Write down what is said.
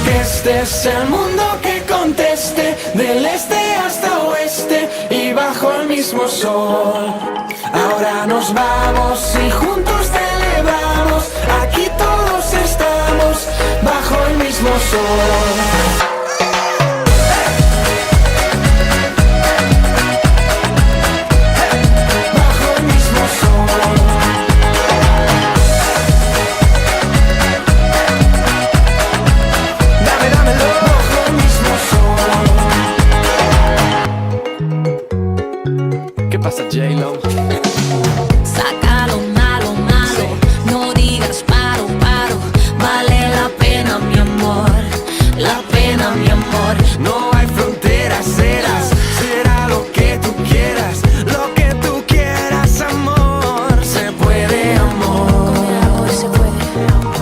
Este es el mundo que conteste, del este hasta oeste y bajo el mismo sol. Ahora nos vamos y juntos celebramos, aquí todos estamos bajo el mismo sol. ¿Qué pasa, J-Lo?